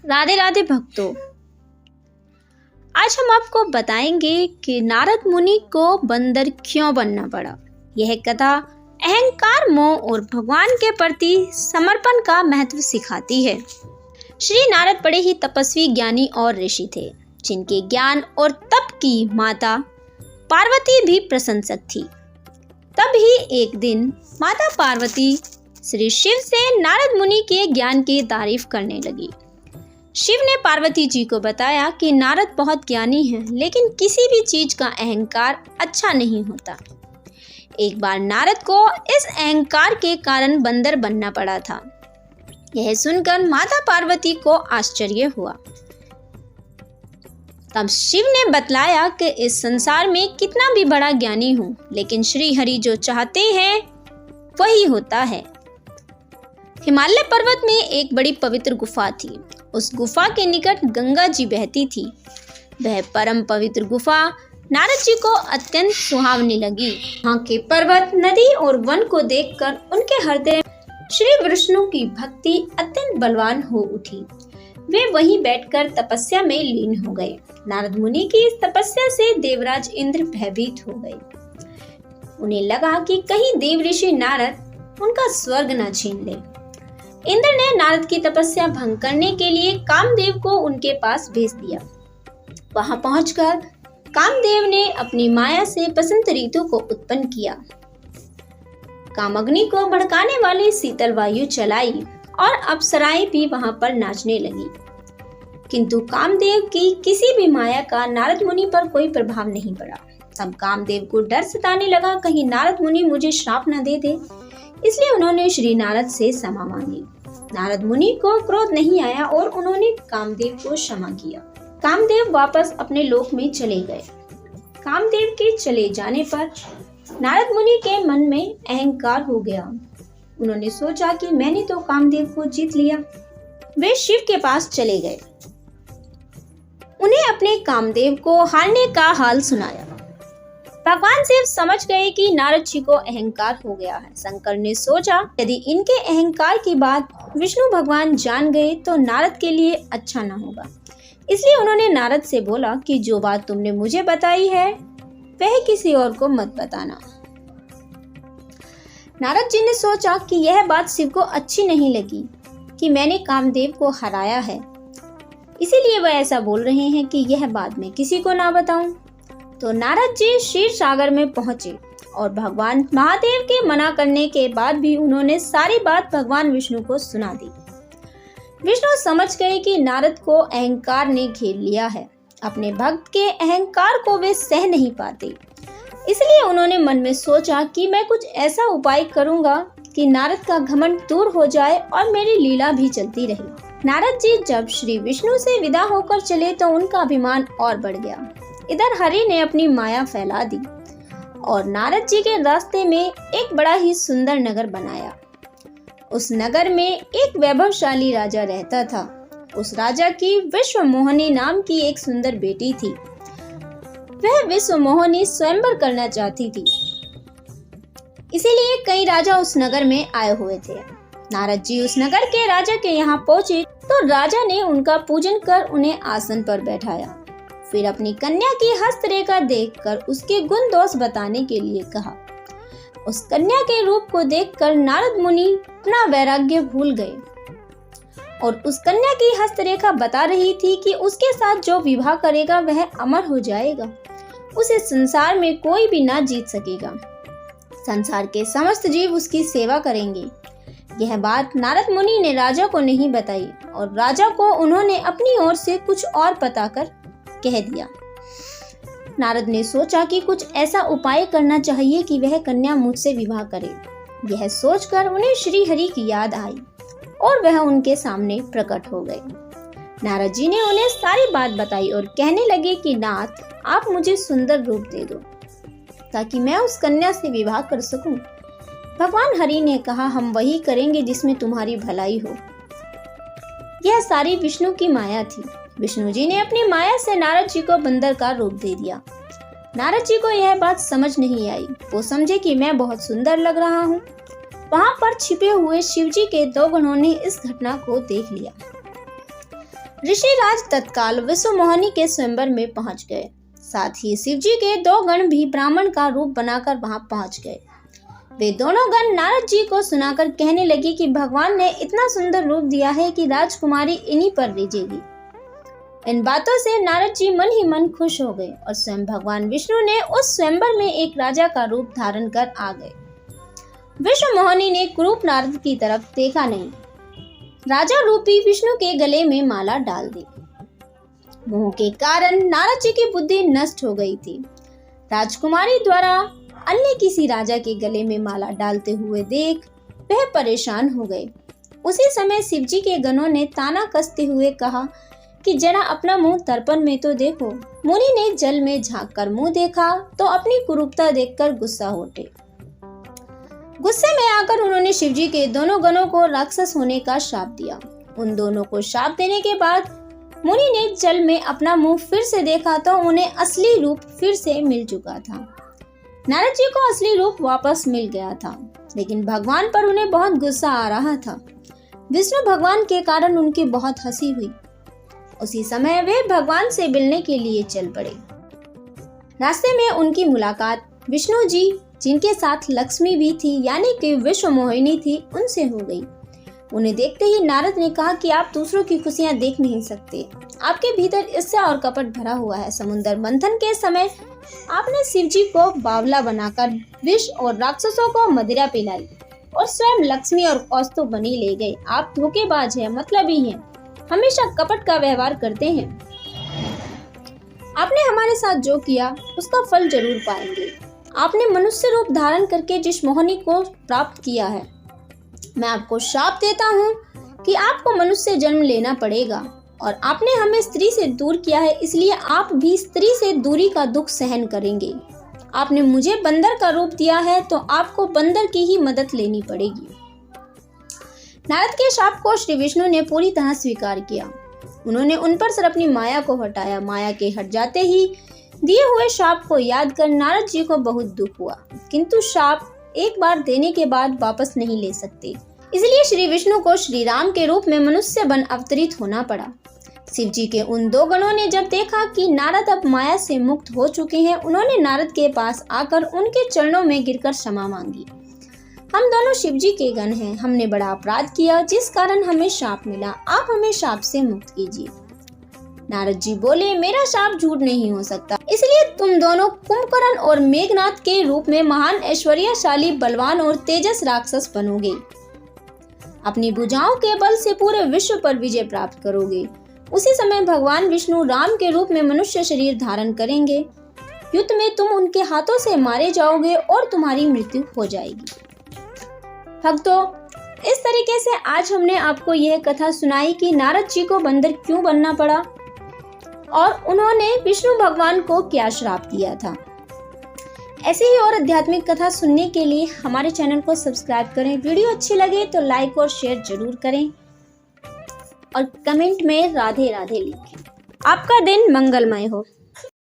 राधे राधे भक्तों, आज हम आपको बताएंगे कि नारद मुनि को बंदर क्यों बनना पड़ा। यह कथा अहंकार, मोह और भगवान के प्रति समर्पण का महत्व सिखाती है। श्री नारद बड़े ही तपस्वी, ज्ञानी और ऋषि थे, जिनके ज्ञान और तप की माता पार्वती भी प्रशंसक थी। तब ही एक दिन माता पार्वती श्री शिव से नारद मुनि के ज्ञान की तारीफ करने लगी। शिव ने पार्वती जी को बताया कि नारद बहुत ज्ञानी हैं, लेकिन किसी भी चीज का अहंकार अच्छा नहीं होता। एक बार नारद को इस अहंकार के कारण बंदर बनना पड़ा था। यह सुनकर माता पार्वती को आश्चर्य हुआ। तब शिव ने बतलाया कि इस संसार में कितना भी बड़ा ज्ञानी हो, लेकिन श्री हरि जो चाहते हैं वही होता है। हिमालय पर्वत में एक बड़ी पवित्र गुफा थी। उस गुफा के निकट गंगा जी बहती थी। वह परम पवित्र गुफा नारद जी को अत्यंत सुहावनी लगी। वहाँ के पर्वत, नदी और वन को देखकर उनके हृदय श्री विष्णु की भक्ति अत्यंत बलवान हो उठी। वे वहीं बैठकर तपस्या में लीन हो गए। नारद मुनि की इस तपस्या से देवराज इंद्र भयभीत हो गए। उन्हें लगा कि कहीं देव ऋषि नारद उनका स्वर्ग न छीन ले। इंद्र ने नारद की तपस्या भंग करने के लिए कामदेव को उनके पास भेज दिया। वहां पहुंचकर कामदेव ने अपनी माया से बसंत ऋतु को उत्पन्न किया। कामअग्नि को भड़काने वाली शीतल वायु चलाई और अप्सराएं भी वहां पर नाचने लगी। किंतु कामदेव की किसी भी माया का नारद मुनि पर कोई प्रभाव नहीं पड़ा। तब कामदेव को डर सताने लगा, कहीं नारद मुनि मुझे श्राप न दे दे। इसलिए उन्होंने श्री नारद से क्षमा मांगी। नारद मुनि को क्रोध नहीं आया और उन्होंने कामदेव को क्षमा किया। कामदेव वापस अपने लोक में चले गए। कामदेव के चले जाने पर नारद मुनि के मन में अहंकार हो गया। उन्होंने सोचा कि मैंने तो कामदेव को जीत लिया। वे शिव के पास चले गए। उन्हें अपने कामदेव को हारने का हाल सुनाया। भगवान शिव समझ गए कि नारद जी को अहंकार हो गया है। शंकर ने सोचा, यदि इनके अहंकार की बात विष्णु भगवान जान गए तो नारद के लिए अच्छा न होगा। इसलिए उन्होंने नारद से बोला कि जो बात तुमने मुझे बताई है वह किसी और को मत बताना। नारद जी ने सोचा कि यह बात शिव को अच्छी नहीं लगी कि मैंने कामदेव को हराया है, इसीलिए वह ऐसा बोल रहे हैं कि यह बात मैं किसी को ना बताऊं। तो नारद जी क्षीर सागर में पहुंचे और भगवान महादेव के मना करने के बाद भी उन्होंने सारी बात भगवान विष्णु को सुना दी। विष्णु समझ गए कि नारद को अहंकार ने घेर लिया है। अपने भक्त के अहंकार को वे सह नहीं पाते। इसलिए उन्होंने मन में सोचा कि मैं कुछ ऐसा उपाय करूंगा कि नारद का घमंड दूर हो जाए और मेरी लीला भी चलती रहे। नारद जी जब श्री विष्णु से विदा होकर चले तो उनका अभिमान और बढ़ गया। इधर हरि ने अपनी माया फैला दी और नारद जी के रास्ते में एक बड़ा ही सुंदर नगर बनाया। उस नगर में एक वैभवशाली राजा रहता था। उस राजा की विश्व मोहिनी नाम की एक सुंदर बेटी थी। वह विश्व मोहिनी स्वयंवर करना चाहती थी, इसीलिए कई राजा उस नगर में आए हुए थे। नारद जी उस नगर के राजा के यहाँ पहुंचे तो राजा ने उनका पूजन कर उन्हें आसन पर बैठाया। फिर अपनी कन्या की हस्तरेखा देखकर उसके गुण दोष बताने के लिए कहा। उस कन्या के रूप को देखकर नारद मुनि अपना वैराग्य भूल गए और उस कन्या की हस्तरेखा बता रही थी कि उसके साथ जो विवाह करेगा वह अमर हो जाएगा। उसे संसार में कोई भी ना जीत सकेगा। संसार के समस्त जीव उसकी सेवा करेंगे। यह बात नारद मुनि ने राजा को नहीं बताई और राजा को उन्होंने अपनी ओर से कुछ और बताकर कह दिया। नारद ने सोचा कि कुछ ऐसा उपाय करना चाहिए कि वह कन्या मुझसे विवाह करे। यह सोचकर उन्हें श्री हरि की याद आई और वह उनके सामने प्रकट हो गए। नारद जी ने उन्हें सारी बात बताई और कहने लगे कि नाथ, आप मुझे सुंदर रूप दे दो ताकि मैं उस कन्या से विवाह कर सकूं। भगवान हरि ने कहा, हम वही करेंगे जिसमें तुम्हारी भलाई हो। यह सारी विष्णु की माया थी। विष्णु जी ने अपनी माया से नारद जी को बंदर का रूप दे दिया। नारद जी को यह बात समझ नहीं आई। वो समझे कि मैं बहुत सुंदर लग रहा हूँ। वहां पर छिपे हुए शिव जी के 2 गणों ने इस घटना को देख लिया। ऋषिराज तत्काल विश्व मोहिनी के स्वयंवर में पहुंच गए। साथ ही शिवजी के 2 गण भी ब्राह्मण का रूप बनाकर वहां पहुंच गए। वे दोनों गण नारद जी को सुनाकर कहने लगे कि भगवान ने इतना सुंदर रूप दिया है कि राजकुमारी इन्हीं पर रिझेगी। इन बातों से नारद जी मन ही मन खुश हो गए और स्वयं भगवान विष्णु ने उस स्वयंवर में एक राजा का रूप धारण कर आ गए। विश्व मोहिनी ने कुरूप नारद की तरफ देखा नहीं, राजा रूपी विष्णु के गले में माला डाल दी। मोह के कारण नारद जी की बुद्धि नष्ट हो गई थी। राजकुमारी द्वारा अन्य किसी राजा के गले में माला डालते हुए देख वह परेशान हो गए। उसी समय शिवजी के गणों ने ताना कसते हुए कहा कि जरा अपना मुंह दर्पण में तो देखो। मुनि ने जल में झांककर मुंह देखा तो अपनी कुरूपता देखकर गुस्सा हो उठे। गुस्से में आकर उन्होंने शिवजी के दोनों गणों को राक्षस होने का श्राप दिया। उन दोनों को श्राप देने के बाद मुनि ने जल में अपना मुंह फिर से देखा तो उन्हें असली रूप फिर से मिल चुका था। नारद जी को असली रूप वापस मिल गया था, लेकिन भगवान पर उन्हें बहुत गुस्सा आ रहा था। विष्णु भगवान के कारण उनकी बहुत हंसी हुई। उसी समय वे भगवान से मिलने के लिए चल पड़े। रास्ते में उनकी मुलाकात विष्णु जी, जिनके साथ लक्ष्मी भी थी यानी कि विश्व मोहिनी थी, उनसे हो गई। उन्हें देखते ही नारद ने कहा कि आप दूसरों की खुशियां देख नहीं सकते, आपके भीतर ईर्ष्या और कपट भरा हुआ है। समुद्र मंथन के समय आपने शिवजी को बावला बनाकर विष और राक्षसों को मदिरा पिलाई और स्वयं लक्ष्मी और कौस्तुभ बनी ले गए। आप धोखेबाज हैं, मतलबी हैं, हमेशा कपट का व्यवहार करते हैं। आपने हमारे साथ जो किया उसका फल जरूर पाएंगे। आपने मनुष्य रूप धारण करके जिस मोहिनी को प्राप्त किया है, मैं आपको श्राप देता हूँ कि आपको मनुष्य जन्म लेना पड़ेगा। और आपने हमें स्त्री से दूर किया है, इसलिए आप भी स्त्री से दूरी का दुख सहन करेंगे। आपने मुझे बंदर का रूप दिया है तो आपको बंदर की ही मदद लेनी पड़ेगी। नारद के श्राप को श्री विष्णु ने पूरी तरह स्वीकार किया। उन्होंने उन पर से अपनी माया को हटाया। माया के हट जाते ही दिए हुए श्राप को याद कर नारद जी को बहुत दुख हुआ, किंतु श्राप एक बार देने के बाद वापस नहीं ले सकते, इसलिए श्री विष्णु को श्री राम के रूप में मनुष्य बन अवतरित होना पड़ा। शिव जी के उन 2 गणों ने जब देखा कि नारद अब माया से मुक्त हो चुके हैं, उन्होंने नारद के पास आकर उनके चरणों में गिरकर क्षमा मांगी। हम दोनों शिव जी के गण हैं, हमने बड़ा अपराध किया जिस कारण हमें शाप मिला, आप हमें शाप से मुक्त कीजिए। नारद जी बोले, मेरा शाप झूठ नहीं हो सकता, इसलिए तुम दोनों कुंभकर्ण और मेघनाथ के रूप में महान ऐश्वर्यशाली बलवान और तेजस राक्षस बनोगे। अपनी भुजाओं के बल से पूरे विश्व पर विजय प्राप्त करोगे। उसी समय भगवान विष्णु राम के रूप में मनुष्य शरीर धारण करेंगे। युद्ध में तुम उनके हाथों से मारे जाओगे और तुम्हारी मृत्यु हो जाएगी। भक्तों, इस तरीके से आज हमने आपको यह कथा सुनाई कि नारद जी को बंदर क्यों बनना पड़ा और उन्होंने विष्णु भगवान को क्या श्राप दिया था। ऐसे ही और आध्यात्मिक कथा सुनने के लिए हमारे चैनल को सब्सक्राइब करें। वीडियो अच्छी लगे तो लाइक और शेयर जरूर करें और कमेंट में राधे राधे लिखें। आपका दिन मंगलमय हो।